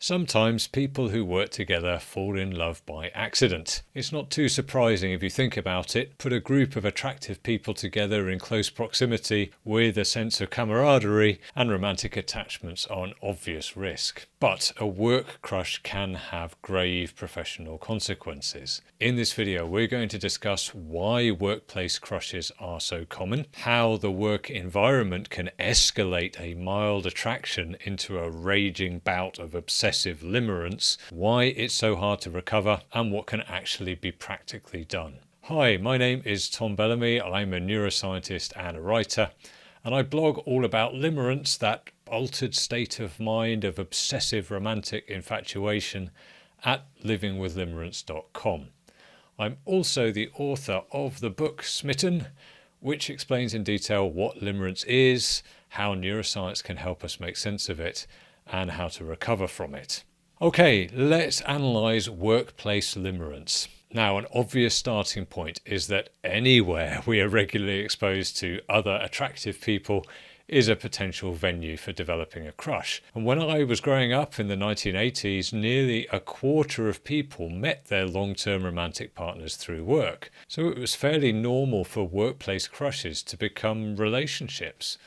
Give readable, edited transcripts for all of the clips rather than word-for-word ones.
Sometimes people who work together fall in love by accident. It's not too surprising if you think about it. Put a group of attractive people together in close proximity with a sense of camaraderie, and romantic attachments are an obvious risk. But a work crush can have grave professional consequences. In this video, we're going to discuss why workplace crushes are so common, how the work environment can escalate a mild attraction into a raging bout of obsessive limerence, why it's so hard to recover, and what can actually be practically done. Hi, my name is Tom Bellamy. I'm a neuroscientist and a writer, and I blog all about limerence, that altered state of mind of obsessive romantic infatuation, at livingwithlimerence.com. I'm also the author of the book Smitten, which explains in detail what limerence is, how neuroscience can help us make sense of it, and how to recover from it. Okay, let's analyse workplace limerence. Now, an obvious starting point is that anywhere we are regularly exposed to other attractive people is a potential venue for developing a crush. And when I was growing up in the 1980s, nearly a quarter of people met their long-term romantic partners through work. So it was fairly normal for workplace crushes to become relationships.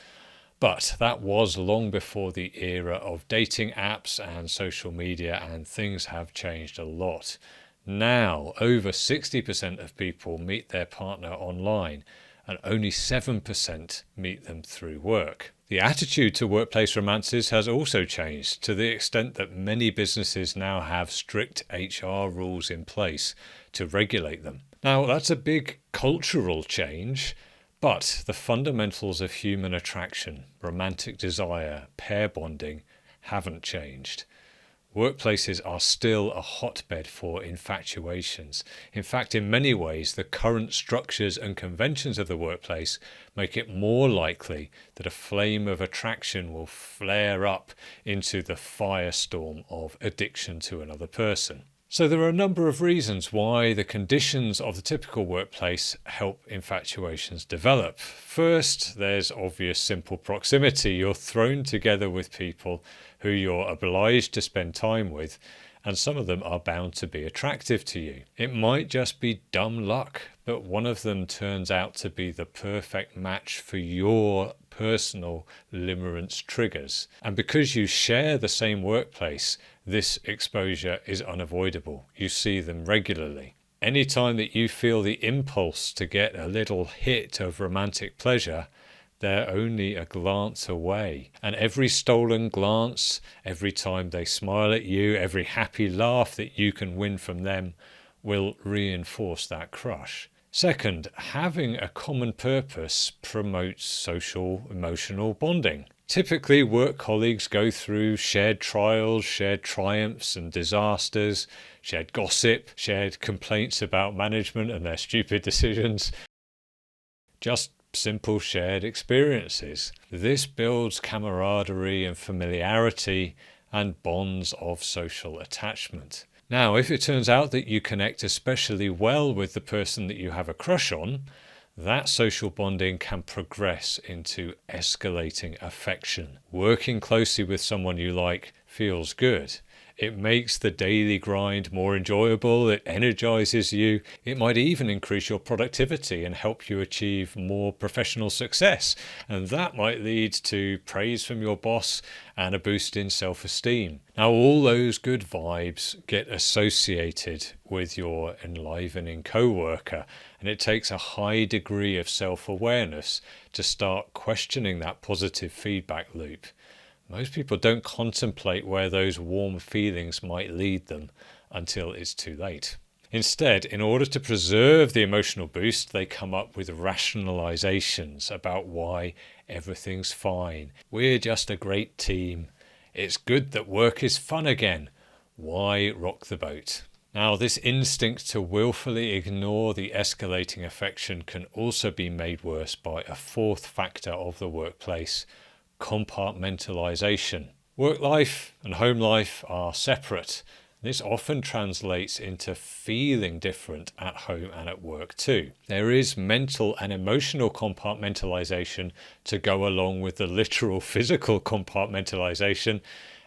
But that was long before the era of dating apps and social media, and things have changed a lot. Now, over 60% of people meet their partner online, and only 7% meet them through work. The attitude to workplace romances has also changed to the extent that many businesses now have strict HR rules in place to regulate them. Now, that's a big cultural change, but the fundamentals of human attraction, romantic desire, pair bonding haven't changed. Workplaces are still a hotbed for infatuations. In fact, in many ways, the current structures and conventions of the workplace make it more likely that a flame of attraction will flare up into the firestorm of addiction to another person. So there are a number of reasons why the conditions of the typical workplace help infatuations develop. First, there's obvious simple proximity. You're thrown together with people who you're obliged to spend time with, and some of them are bound to be attractive to you. It might just be dumb luck, but one of them turns out to be the perfect match for your personal limerence triggers. And because you share the same workplace, this exposure is unavoidable. You see them regularly. Anytime that you feel the impulse to get a little hit of romantic pleasure, they're only a glance away. And every stolen glance, every time they smile at you, every happy laugh that you can win from them will reinforce that crush. Second, having a common purpose promotes social emotional bonding. Typically, work colleagues go through shared trials, shared triumphs and disasters, shared gossip, shared complaints about management and their stupid decisions. Just simple shared experiences. This builds camaraderie and familiarity and bonds of social attachment. Now, if it turns out that you connect especially well with the person that you have a crush on, that social bonding can progress into escalating affection. Working closely with someone you like feels good. It makes the daily grind more enjoyable, it energizes you, it might even increase your productivity and help you achieve more professional success. And that might lead to praise from your boss and a boost in self-esteem. Now, all those good vibes get associated with your enlivening co-worker, and it takes a high degree of self-awareness to start questioning that positive feedback loop. Most people don't contemplate where those warm feelings might lead them until it's too late. Instead, in order to preserve the emotional boost, they come up with rationalizations about why everything's fine. We're just a great team. It's good that work is fun again. Why rock the boat? Now, this instinct to willfully ignore the escalating affection can also be made worse by a fourth factor of the workplace: compartmentalization. Work life and home life are separate. This often translates into feeling different at home and at work too. There is mental and emotional compartmentalization to go along with the literal physical compartmentalization,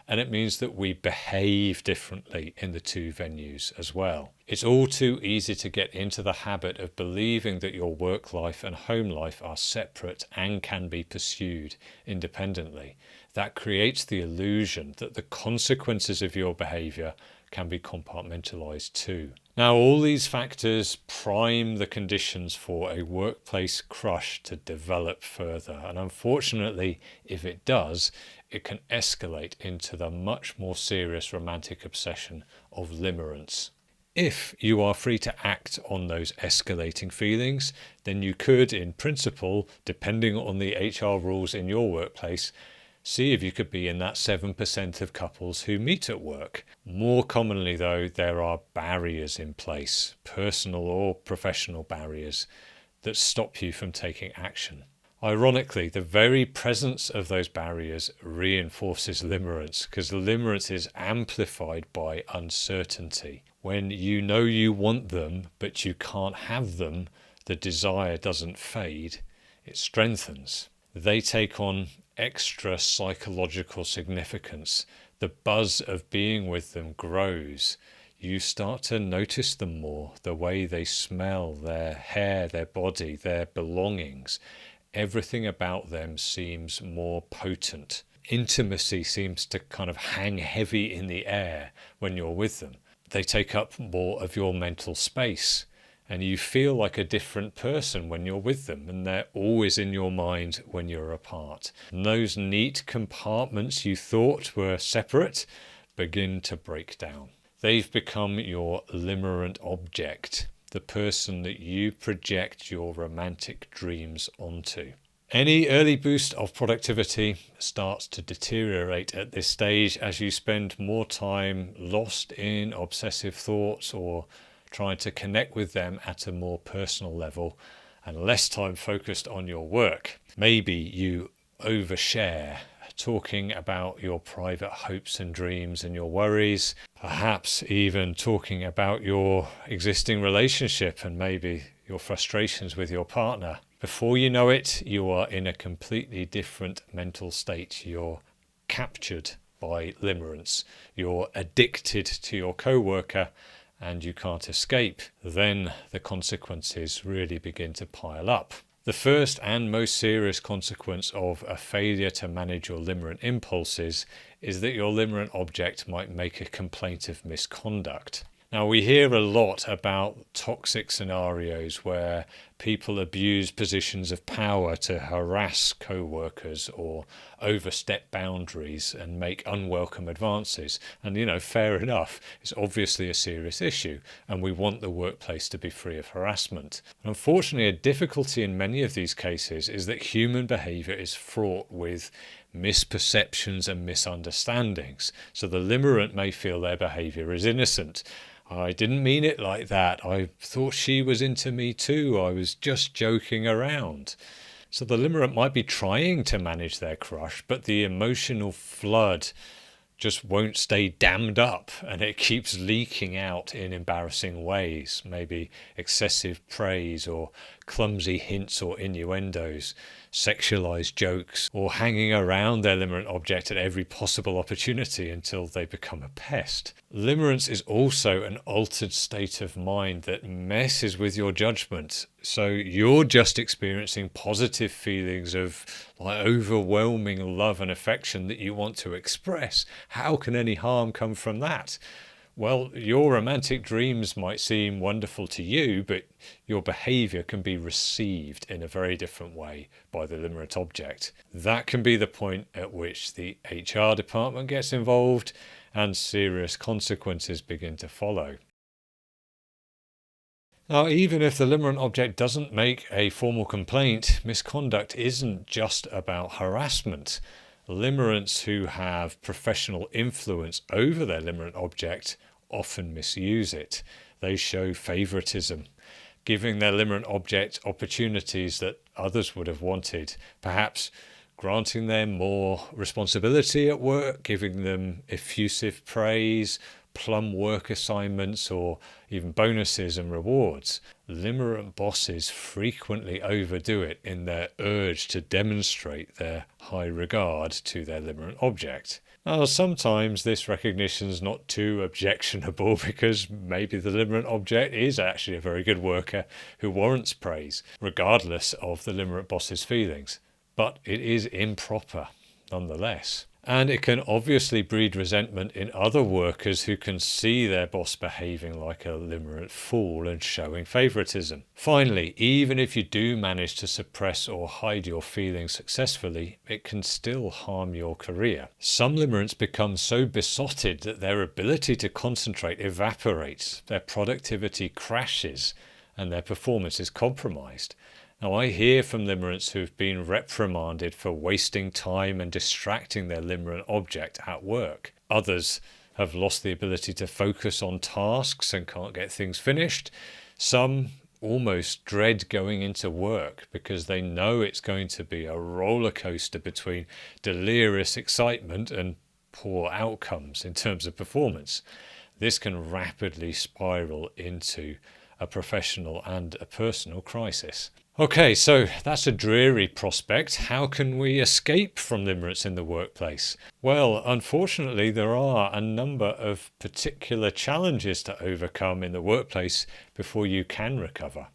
and it means that we behave differently in the two venues as well. It's all too easy to get into the habit of believing that your work life and home life are separate and can be pursued independently. That creates the illusion that the consequences of your behaviour can be compartmentalised too. Now, all these factors prime the conditions for a workplace crush to develop further, and unfortunately, if it does, it can escalate into the much more serious romantic obsession of limerence. If you are free to act on those escalating feelings, then you could, in principle, depending on the HR rules in your workplace, see if you could be in that 7% of couples who meet at work. More commonly, though, there are barriers in place, personal or professional barriers, that stop you from taking action. Ironically, the very presence of those barriers reinforces limerence, because limerence is amplified by uncertainty. When you know you want them, but you can't have them, the desire doesn't fade, it strengthens. They take on extra psychological significance. The buzz of being with them grows. You start to notice them more, the way they smell, their hair, their body, their belongings. Everything about them seems more potent. Intimacy seems to kind of hang heavy in the air when you're with them. They take up more of your mental space, and you feel like a different person when you're with them, and they're always in your mind when you're apart. And those neat compartments you thought were separate begin to break down. They've become your limerent object, the person that you project your romantic dreams onto. Any early boost of productivity starts to deteriorate at this stage as you spend more time lost in obsessive thoughts or trying to connect with them at a more personal level, and less time focused on your work. Maybe you overshare, talking about your private hopes and dreams and your worries, perhaps even talking about your existing relationship and maybe your frustrations with your partner. Before you know it, you are in a completely different mental state. You're captured by limerence. You're addicted to your co-worker and you can't escape. Then the consequences really begin to pile up. The first and most serious consequence of a failure to manage your limerent impulses is that your limerent object might make a complaint of misconduct. Now, we hear a lot about toxic scenarios where people abuse positions of power to harass co-workers or overstep boundaries and make unwelcome advances. And, fair enough, it's obviously a serious issue and we want the workplace to be free of harassment. Unfortunately, a difficulty in many of these cases is that human behaviour is fraught with misperceptions and misunderstandings. So the limerent may feel their behaviour is innocent. I didn't mean it like that. I thought she was into me too. I was just joking around. So the limerent might be trying to manage their crush, but the emotional flood just won't stay dammed up and it keeps leaking out in embarrassing ways, maybe excessive praise or clumsy hints or innuendos, sexualized jokes, or hanging around their limerent object at every possible opportunity until they become a pest. Limerence is also an altered state of mind that messes with your judgment. So you're just experiencing positive feelings of overwhelming love and affection that you want to express. How can any harm come from that? Well, your romantic dreams might seem wonderful to you, but your behaviour can be received in a very different way by the limerent object. That can be the point at which the HR department gets involved and serious consequences begin to follow. Now, even if the limerent object doesn't make a formal complaint, misconduct isn't just about harassment. Limerents who have professional influence over their limerent object often misuse it. They show favoritism, giving their limerent object opportunities that others would have wanted, perhaps granting them more responsibility at work, giving them effusive praise, plum work assignments, or even bonuses and rewards. Limerent bosses frequently overdo it in their urge to demonstrate their high regard to their limerent object. Now, sometimes this recognition is not too objectionable because maybe the limerent object is actually a very good worker who warrants praise, regardless of the limerent boss's feelings. But it is improper nonetheless. And it can obviously breed resentment in other workers who can see their boss behaving like a limerent fool and showing favouritism. Finally, even if you do manage to suppress or hide your feelings successfully, it can still harm your career. Some limerents become so besotted that their ability to concentrate evaporates, their productivity crashes, and their performance is compromised. Now, I hear from limerents who've been reprimanded for wasting time and distracting their limerent object at work. Others have lost the ability to focus on tasks and can't get things finished. Some almost dread going into work because they know it's going to be a roller coaster between delirious excitement and poor outcomes in terms of performance. This can rapidly spiral into a professional and a personal crisis. Okay, so that's a dreary prospect. How can we escape from limerence in the workplace? Well, unfortunately, there are a number of particular challenges to overcome in the workplace before you can recover.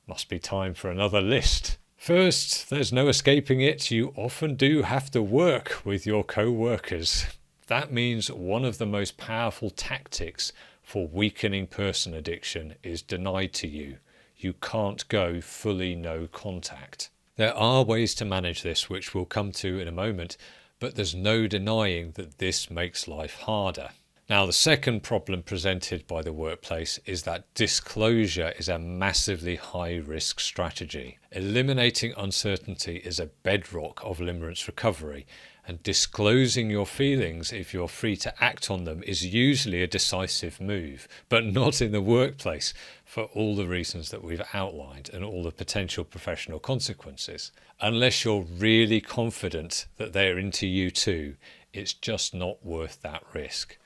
Must be time for another list. First, there's no escaping it. You often do have to work with your co-workers. That means one of the most powerful tactics for weakening person addiction is denied to you. You can't go fully no contact. There are ways to manage this, which we'll come to in a moment, but there's no denying that this makes life harder. Now, the second problem presented by the workplace is that disclosure is a massively high-risk strategy. Eliminating uncertainty is a bedrock of limerence recovery, and disclosing your feelings, if you're free to act on them, is usually a decisive move, but not in the workplace for all the reasons that we've outlined and all the potential professional consequences. Unless you're really confident that they're into you too, it's just not worth that risk.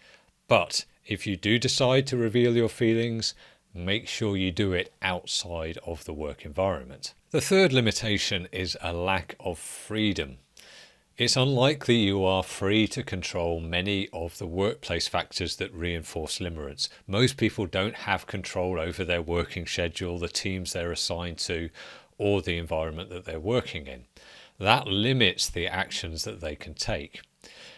But if you do decide to reveal your feelings, make sure you do it outside of the work environment. The third limitation is a lack of freedom. It's unlikely you are free to control many of the workplace factors that reinforce limerence. Most people don't have control over their working schedule, the teams they're assigned to, or the environment that they're working in. That limits the actions that they can take.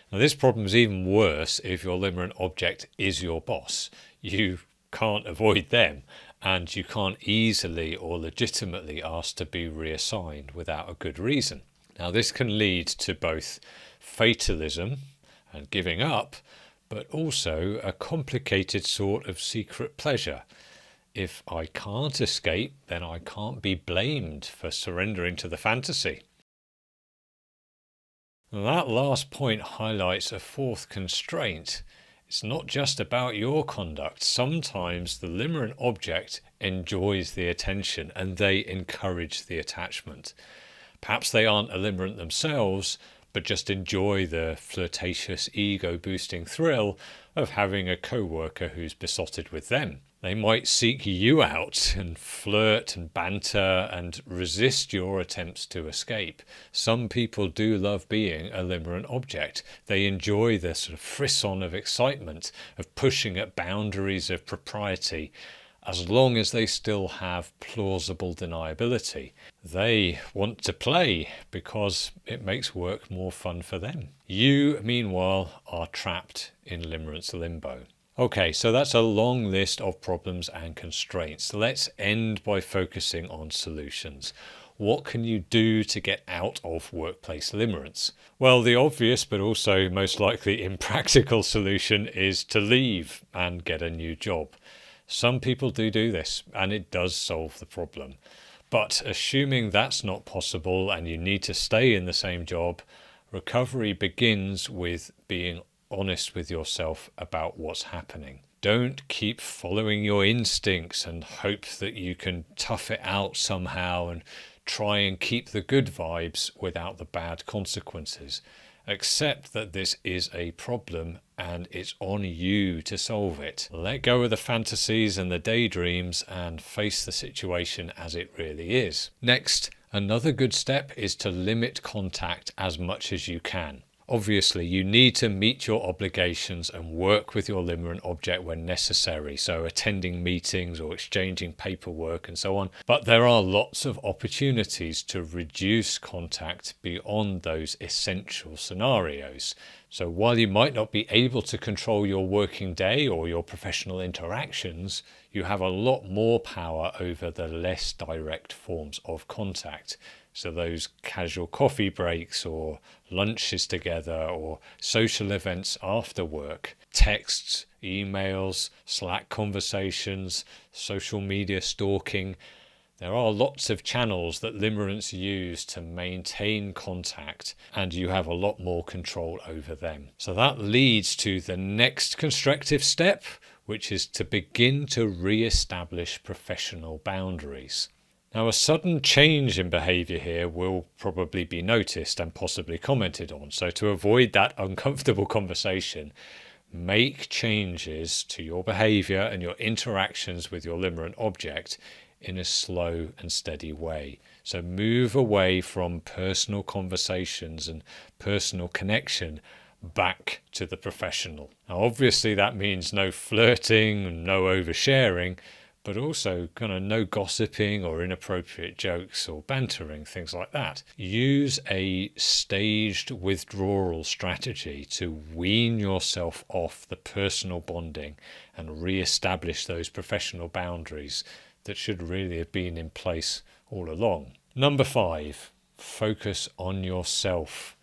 Now, this problem is even worse if your limerent object is your boss. You can't avoid them, and you can't easily or legitimately ask to be reassigned without a good reason. Now, this can lead to both fatalism and giving up, but also a complicated sort of secret pleasure. If I can't escape, then I can't be blamed for surrendering to the fantasy. That last point highlights a fourth constraint. It's not just about your conduct. Sometimes the limerent object enjoys the attention and they encourage the attachment. Perhaps they aren't a limerent themselves, but just enjoy the flirtatious, ego-boosting thrill of having a co-worker who's besotted with them. They might seek you out and flirt and banter and resist your attempts to escape. Some people do love being a limerent object. They enjoy the sort of frisson of excitement, of pushing at boundaries of propriety, as long as they still have plausible deniability. They want to play because it makes work more fun for them. You, meanwhile, are trapped in limerence limbo. Okay, so that's a long list of problems and constraints. Let's end by focusing on solutions. What can you do to get out of workplace limerence? Well, the obvious but also most likely impractical solution is to leave and get a new job. Some people do this, and it does solve the problem. But assuming that's not possible and you need to stay in the same job, recovery begins with being honest with yourself about what's happening. Don't keep following your instincts and hope that you can tough it out somehow and try and keep the good vibes without the bad consequences. Accept that this is a problem and it's on you to solve it. Let go of the fantasies and the daydreams and face the situation as it really is. Next, another good step is to limit contact as much as you can. Obviously, you need to meet your obligations and work with your limerent object when necessary, so attending meetings or exchanging paperwork and so on. But there are lots of opportunities to reduce contact beyond those essential scenarios. So while you might not be able to control your working day or your professional interactions, you have a lot more power over the less direct forms of contact. So those casual coffee breaks or lunches together or social events after work, texts, emails, Slack conversations, social media stalking. There are lots of channels that limerents use to maintain contact, and you have a lot more control over them. So that leads to the next constructive step, which is to begin to re-establish professional boundaries. Now, a sudden change in behaviour here will probably be noticed and possibly commented on. So to avoid that uncomfortable conversation, make changes to your behaviour and your interactions with your limerent object in a slow and steady way. So move away from personal conversations and personal connection back to the professional. Now, obviously that means no flirting, no oversharing, but also kind of no gossiping or inappropriate jokes or bantering, things like that. Use a staged withdrawal strategy to wean yourself off the personal bonding and re-establish those professional boundaries that should really have been in place all along. Number 5, focus on yourself.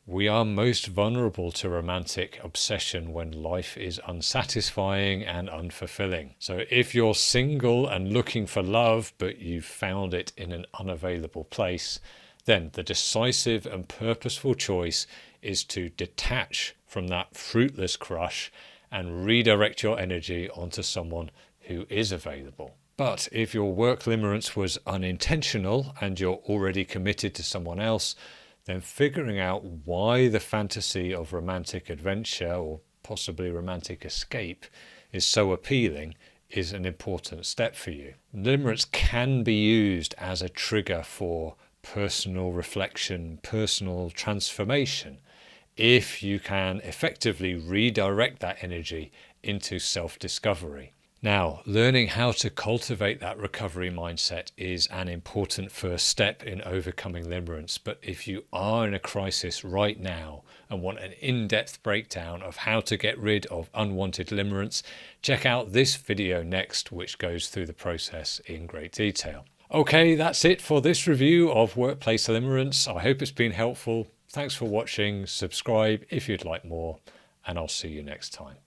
We are most vulnerable to romantic obsession when life is unsatisfying and unfulfilling. So if you're single and looking for love, but you've found it in an unavailable place, then the decisive and purposeful choice is to detach from that fruitless crush and redirect your energy onto someone who is available. But if your work limerence was unintentional and you're already committed to someone else, then figuring out why the fantasy of romantic adventure or possibly romantic escape is so appealing is an important step for you. Limerence can be used as a trigger for personal reflection, personal transformation, if you can effectively redirect that energy into self-discovery. Now, learning how to cultivate that recovery mindset is an important first step in overcoming limerence. But if you are in a crisis right now and want an in-depth breakdown of how to get rid of unwanted limerence, check out this video next, which goes through the process in great detail. Okay, that's it for this review of workplace limerence. I hope it's been helpful. Thanks for watching. Subscribe if you'd like more, and I'll see you next time.